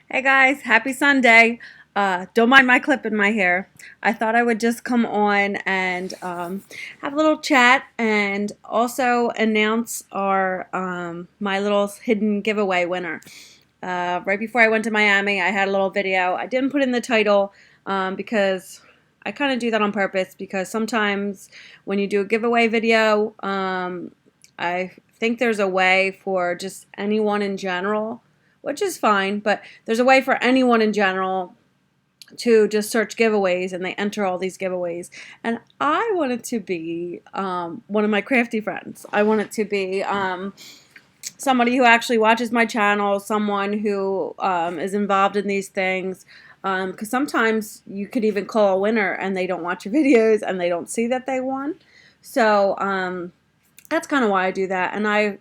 Hey guys, happy Sunday. Don't mind my clip in my hair. I thought I would just come on and have a little chat and also announce our my little hidden giveaway winner. Right before I went to Miami, I had a little video. I didn't put in the title because I kind of do that on purpose because sometimes when you do a giveaway video, I think there's a way for just anyone in general, which is fine, but there's a way for anyone in general to just search giveaways and they enter all these giveaways. And I want it to be one of my crafty friends. I want it to be somebody who actually watches my channel, someone who is involved in these things. Because sometimes you could even call a winner and they don't watch your videos and they don't see that they won. So that's kind of why I do that. And I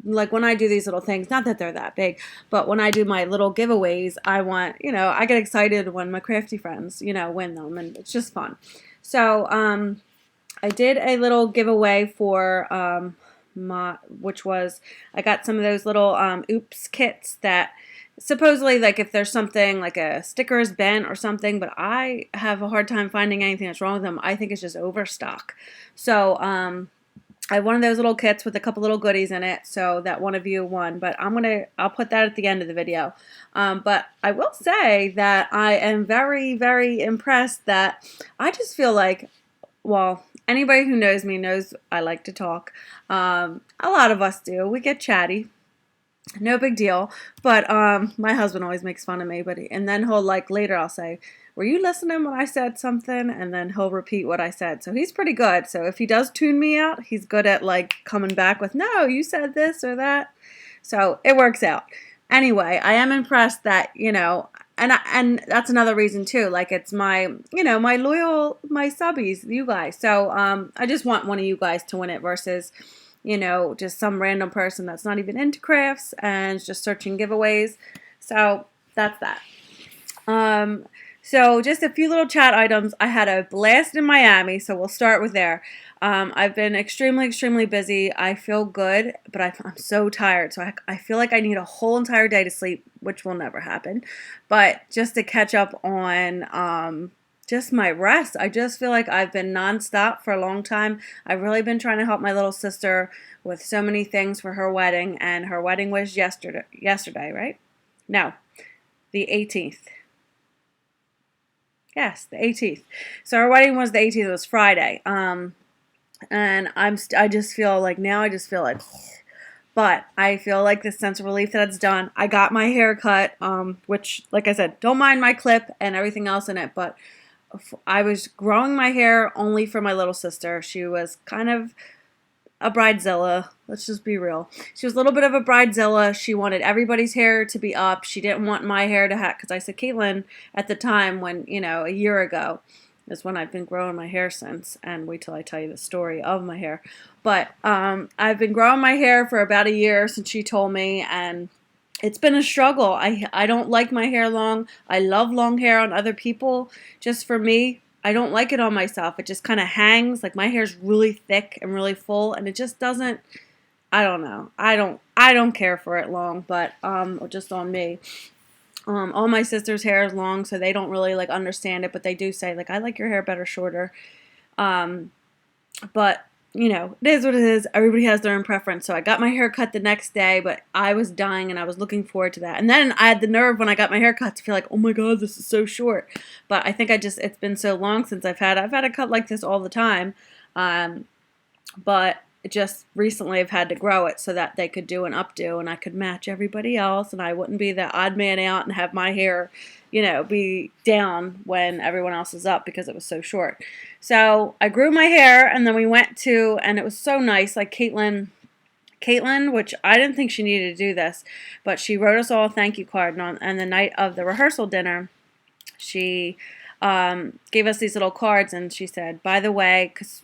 like when I do these little things, not that they're that big, but when I do my little giveaways, I want, I get excited when my crafty friends, win them, and it's just fun. So I did a little giveaway for which was, I got some of those little oops kits that supposedly, like, if there's something like a sticker is bent or something, but I have a hard time finding anything that's wrong with them. I think it's just overstock. So I have one of those little kits with a couple little goodies in it, so that one of you won. But I'll put that at the end of the video. But I will say that I am very, very impressed that I just feel like, well, anybody who knows me knows I like to talk. A lot of us do. We get chatty. No big deal. But my husband always makes fun of me. And then he'll, like, later I'll say, were you listening when I said something? And then he'll repeat what I said. So he's pretty good. So if he does tune me out, he's good at, like, coming back with, no, you said this or that. So it works out. Anyway, I am impressed that, and that's another reason too. Like, it's my, my loyal, my subbies, you guys. So I just want one of you guys to win it versus, just some random person that's not even into crafts and is just searching giveaways. So that's that. So just a few little chat items. I had a blast in Miami, so we'll start with there. I've been extremely, extremely busy. I feel good, but I'm so tired. So I feel like I need a whole entire day to sleep, which will never happen. But just to catch up on just my rest. I just feel like I've been nonstop for a long time. I've really been trying to help my little sister with so many things for her wedding, and her wedding was yesterday, right? No, the 18th. Yes, the 18th. So our wedding was the 18th. It was Friday. And I just feel like now I just feel like, but I feel like this sense of relief that it's done. I got my hair cut, which, like I said, don't mind my clip and everything else in it, but I was growing my hair only for my little sister. She was kind of a bridezilla. Let's just be real. She was a little bit of a bridezilla. She wanted everybody's hair to be up. She didn't want my hair to have, because I said, Caitlin, at the time when, a year ago is when I've been growing my hair since, and wait till I tell you the story of my hair. But I've been growing my hair for about a year since she told me, and it's been a struggle. I don't like my hair long. I love long hair on other people. Just for me, I don't like it on myself. It just kind of hangs. Like, my hair's really thick and really full, and it just doesn't, I don't know. I don't care for it long, but just on me. All my sister's hair is long, so they don't really, like, understand it, but they do say, like, I like your hair better shorter. But it is what it is. Everybody has their own preference. So I got my hair cut the next day, but I was dying and I was looking forward to that. And then I had the nerve when I got my hair cut to feel like, oh my God, this is so short. But I think it's been so long since I've had a cut like this all the time. But just recently I've had to grow it so that they could do an updo and I could match everybody else and I wouldn't be the odd man out and have my hair, be down when everyone else is up because it was so short. So I grew my hair, and then we went to, and it was so nice, like Caitlin, which I didn't think she needed to do this, but she wrote us all a thank you card, and the night of the rehearsal dinner, she gave us these little cards, and she said, by the way, because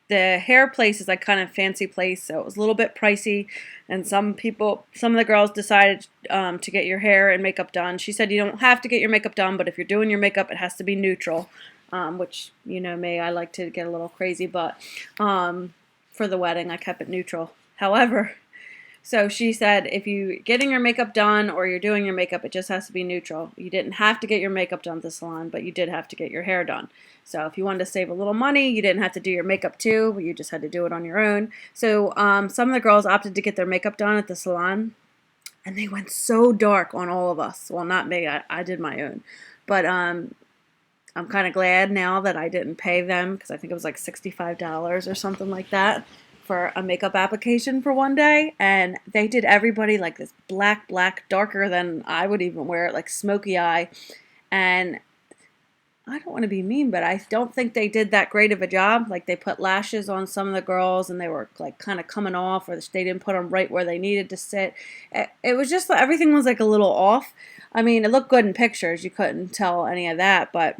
the hair place is like kind of fancy place, so it was a little bit pricey, and some of the girls decided to get your hair and makeup done. She said you don't have to get your makeup done, but if you're doing your makeup, it has to be neutral, which, me, I like to get a little crazy, but for the wedding, I kept it neutral. However, So she said, if you're getting your makeup done or you're doing your makeup, it just has to be neutral. You didn't have to get your makeup done at the salon, but you did have to get your hair done. So if you wanted to save a little money, you didn't have to do your makeup too, but you just had to do it on your own. So some of the girls opted to get their makeup done at the salon, and they went so dark on all of us. Well, not me. I did my own. But I'm kind of glad now that I didn't pay them, because I think it was like $65 or something like that for a makeup application for one day. And they did everybody like this black, darker than I would even wear it, like smoky eye. And I don't want to be mean, but I don't think they did that great of a job. Like, they put lashes on some of the girls and they were like kind of coming off, or they didn't put them right where they needed to sit. It was just, everything was like a little off. I mean, it looked good in pictures. You couldn't tell any of that, but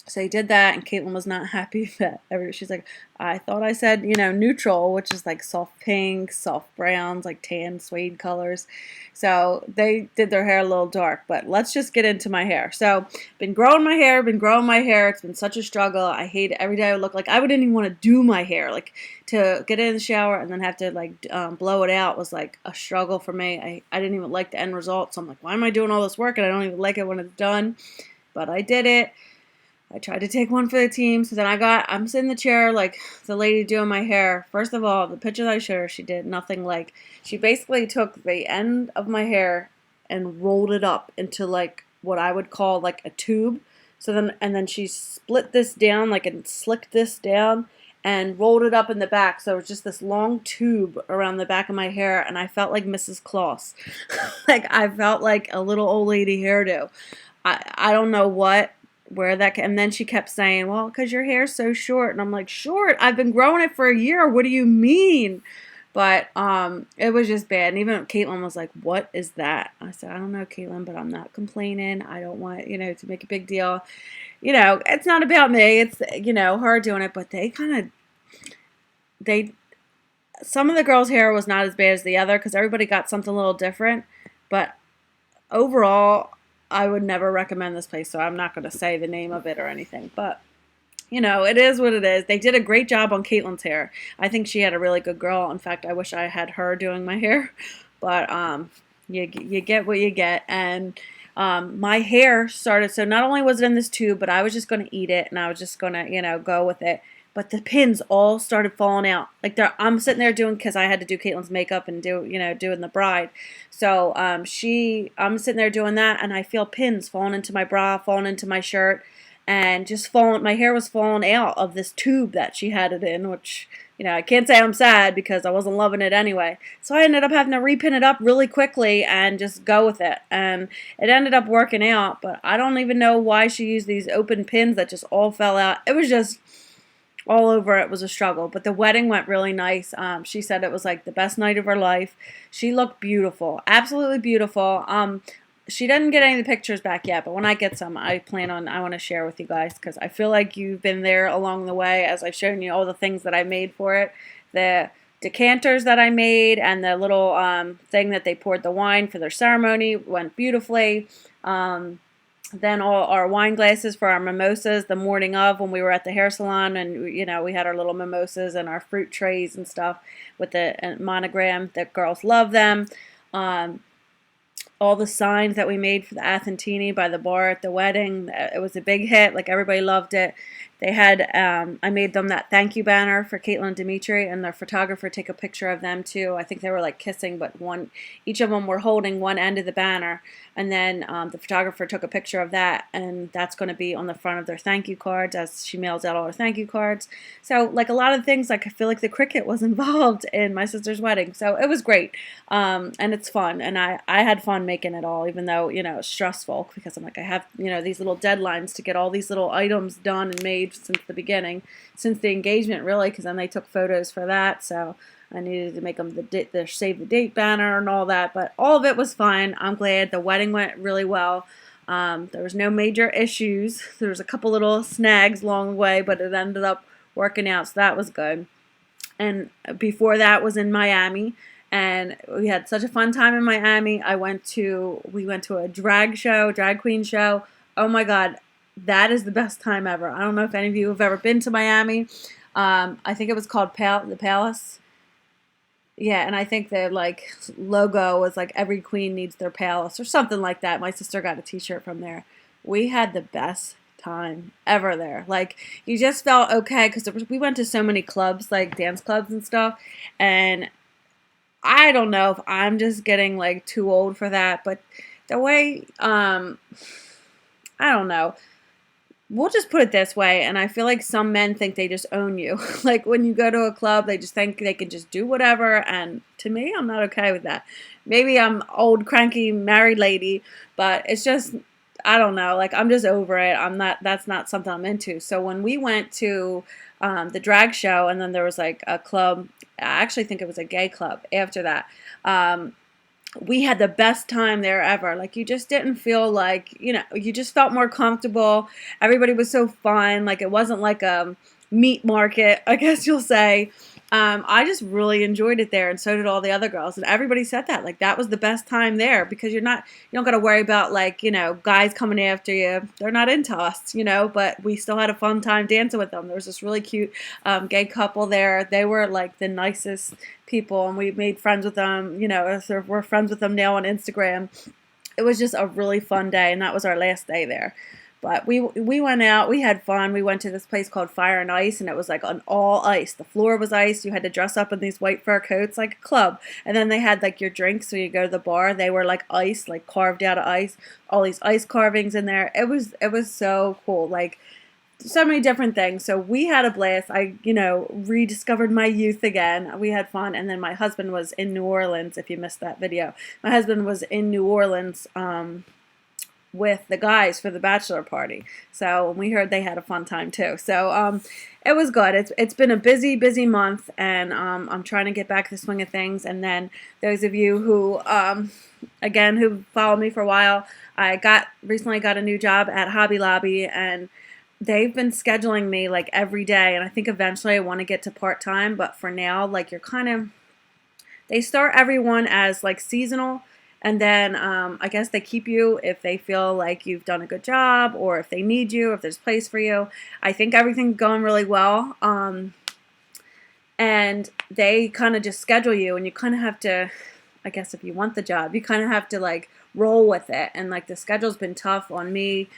so he did that, and Caitlin was not happy that she's like, I thought I said, neutral, which is like soft pinks, soft browns, like tan suede colors. So they did their hair a little dark, but let's just get into my hair. So been growing my hair. It's been such a struggle. I hate it. Every day I would look like I wouldn't even want to do my hair. Like, to get in the shower and then have to like blow it out was like a struggle for me. I didn't even like the end result. So I'm like, why am I doing all this work and I don't even like it when it's done? But I did it. I tried to take one for the team. So then I'm sitting in the chair like the lady doing my hair. First of all, the pictures I showed her, she did nothing like, she basically took the end of my hair and rolled it up into like what I would call like a tube. And then she split this down, like, and slicked this down and rolled it up in the back. So it was just this long tube around the back of my hair, and I felt like Mrs. Claus. Like, I felt like a little old lady hairdo. I don't know where that, and then she kept saying, well, because your hair's so short. And I'm like, short? I've been growing it for a year. What do you mean? But it was just bad. And even Caitlin was like, what is that? I said, I don't know, Caitlin, but I'm not complaining. I don't want, to make a big deal. It's not about me. It's, her doing it. But some of the girls' hair was not as bad as the other, because everybody got something a little different. But overall, I would never recommend this place, so I'm not going to say the name of it or anything. But, it is what it is. They did a great job on Caitlin's hair. I think she had a really good girl. In fact, I wish I had her doing my hair. But you get what you get. And my hair started, so not only was it in this tube, but I was just going to eat it, and I was just going to, go with it. But the pins all started falling out. Like, I'm sitting there because I had to do Caitlin's makeup and doing the bride. So I'm sitting there doing that, and I feel pins falling into my bra, falling into my shirt, and just falling. My hair was falling out of this tube that she had it in, which, I can't say I'm sad because I wasn't loving it anyway. So I ended up having to repin it up really quickly and just go with it. And it ended up working out, but I don't even know why she used these open pins that just all fell out. It was just all over. It was a struggle, but the wedding went really nice. She said it was like the best night of her life. She looked beautiful, absolutely beautiful. She didn't get any of the pictures back yet, but when I get some, I want to share with you guys, because I feel like you've been there along the way as I've shown you all the things that I made for it. The decanters that I made and the little thing that they poured the wine for their ceremony went beautifully. Then all our wine glasses for our mimosas the morning of, when we were at the hair salon, and we had our little mimosas and our fruit trays and stuff with the monogram. The girls love them. All the signs that we made for the Athentini by the bar at the wedding, it was a big hit. Like, everybody loved it. They had, I made them that thank you banner for Caitlin and Dimitri, and their photographer took a picture of them too. I think they were like kissing, but each of them were holding one end of the banner. And then the photographer took a picture of that, and that's going to be on the front of their thank you cards as she mails out all her thank you cards. So, like, a lot of things, like, I feel like the cricket was involved in my sister's wedding. So it was great, and it's fun, and I had fun making it all, even though, it's stressful, because I'm like, I have, these little deadlines to get all these little items done and made since the beginning, since the engagement, really, because then they took photos for that. So I needed to make them the save the date banner and all that, but all of it was fine. I'm glad the wedding went really well. There was no major issues. There was a couple little snags along the way, but it ended up working out, so that was good. And before that was in Miami, and we had such a fun time in Miami. We went to a drag queen show. Oh my God, that is the best time ever. I don't know if any of you have ever been to Miami. I think it was called the Palace. Yeah, and I think the like logo was like every queen needs their palace or something like that. My sister got a t-shirt from there. We had the best time ever there. Like you just felt okay because we went to so many clubs, like dance clubs and stuff, and I don't know if I'm just getting like too old for that, but the way I don't know. We'll just put it this way, and I feel like some men think they just own you. Like when you go to a club, they just think they can just do whatever, and to me, I'm not okay with that. Maybe I'm old, cranky, married lady, but it's just I don't know. Like I'm just over it. I'm not. That's not something I'm into. So when we went to the drag show, and then there was like a club. I actually think it was a gay club after that. We had the best time there ever. Like you just didn't feel like, you just felt more comfortable. Everybody was so fun. Like it wasn't like a meat market, I guess you'll say. I just really enjoyed it there, and so did all the other girls. And everybody said that, like that was the best time there because you don't got to worry about like guys coming after you. They're not into us, But we still had a fun time dancing with them. There was this really cute gay couple there. They were like the nicest people, and we made friends with them. So we're friends with them now on Instagram. It was just a really fun day, and that was our last day there. But we went out, we had fun. We went to this place called Fire and Ice, and it was like on all ice. The floor was ice. You had to dress up in these white fur coats like a club. And then they had like your drinks, so you go to the bar. They were like ice, like carved out of ice. All these ice carvings in there. It was so cool. Like so many different things. So we had a blast. I, rediscovered my youth again. We had fun. And then my husband was in New Orleans, if you missed that video. My husband was in New Orleans with the guys for the bachelor party. So we heard they had a fun time too. So it was good. It's been a busy month, and I'm trying to get back to the swing of things. And then those of you who again who followed me for a while, I recently got a new job at Hobby Lobby, and they've been scheduling me like every day, and I think eventually I want to get to part-time, but for now, like they start everyone as like seasonal, and then I guess they keep you if they feel like you've done a good job, or if they need you, if there's a place for you. I think everything's going really well, and they kind of just schedule you, and you kind of have to, I guess if you want the job, you kind of have to like roll with it, and like the schedule's been tough on me.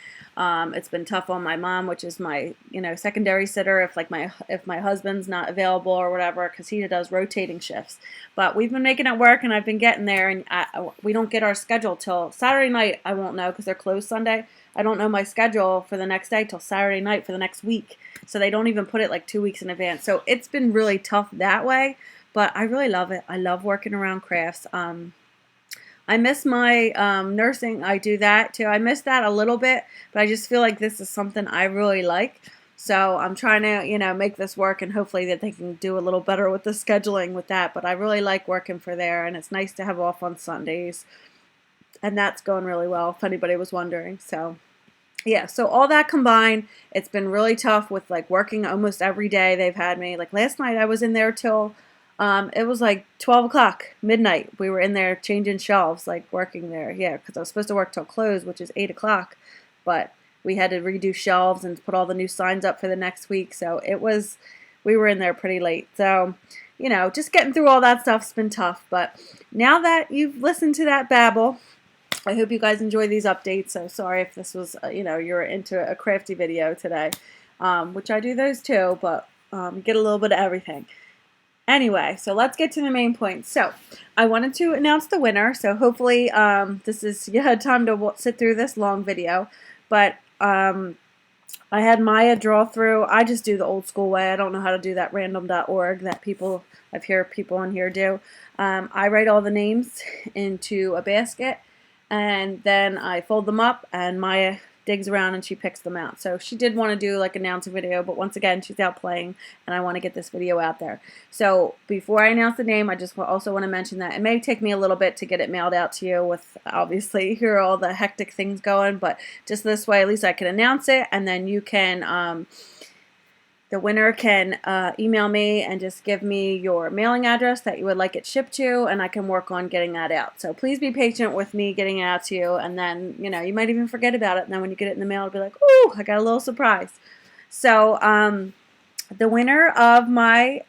It's been tough on my mom, which is my secondary sitter if my husband's not available or whatever, because he does rotating shifts. But we've been making it work, and I've been getting there, and we don't get our schedule till Saturday night. I won't know because they're closed Sunday. I don't know my schedule for the next day till Saturday night for the next week, so they don't even put it like 2 weeks in advance. So it's been really tough that way, but I really love it. I love working around crafts. I miss my nursing. I do that too. I miss that a little bit, but I just feel like this is something I really like. So I'm trying to, make this work, and hopefully that they can do a little better with the scheduling with that. But I really like working for there, and it's nice to have off on Sundays. And that's going really well, if anybody was wondering. So yeah, so all that combined, it's been really tough with like working almost every day they've had me. Like last night I was in there till it was like 12 o'clock, midnight. We were in there changing shelves, like working there. Yeah, because I was supposed to work till close, which is 8 o'clock. But we had to redo shelves and put all the new signs up for the next week. So we were in there pretty late. So, just getting through all that stuff's been tough. But now that you've listened to that babble, I hope you guys enjoy these updates. So sorry if this was, you're into a crafty video today, which I do those too, but get a little bit of everything. Anyway, so let's get to the main point. So I wanted to announce the winner. So hopefully you had time to sit through this long video. But I had Maya draw through. I just do the old school way. I don't know how to do that random.org that I've heard people on here do. I write all the names into a basket, and then I fold them up, and Maya digs around and she picks them out. So she did want to do like an announcing video, but once again, she's out playing, and I want to get this video out there. So before I announce the name, I just also want to mention that it may take me a little bit to get it mailed out to you with obviously here are all the hectic things going, but just this way at least I can announce it, and then you can the winner can email me and just give me your mailing address that you would like it shipped to, and I can work on getting that out. So please be patient with me getting it out to you, and then, you might even forget about it, and then when you get it in the mail, it'll be like, ooh, I got a little surprise. So the winner of my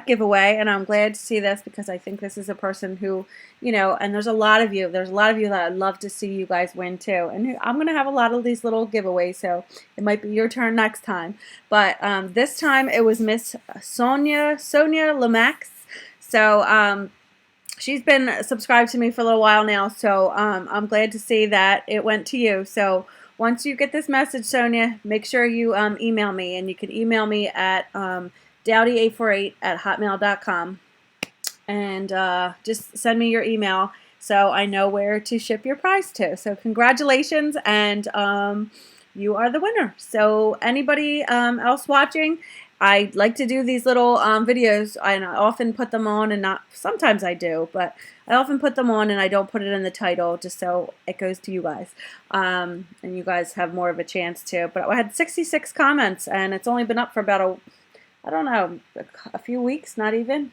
giveaway, and I'm glad to see this because I think this is a person who, and there's a lot of you. There's a lot of you that I'd love to see you guys win too. And I'm going to have a lot of these little giveaways, so it might be your turn next time. But this time it was Miss Sonia Lemax. So she's been subscribed to me for a little while now, so I'm glad to see that it went to you. So once you get this message, Sonia, make sure you email me, and you can email me at dowdy848@hotmail.com, and just send me your email so I know where to ship your prize to. So congratulations, and you are the winner. So anybody else watching, I like to do these little videos, and I often put them on, and sometimes I do, but I often put them on and I don't put it in the title just so it goes to you guys, and you guys have more of a chance to. But I had 66 comments, and it's only been up for about I don't know, a few weeks, not even.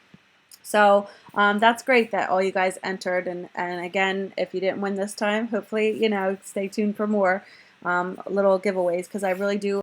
So that's great that all you guys entered, and again, if you didn't win this time, hopefully, stay tuned for more little giveaways, because I really do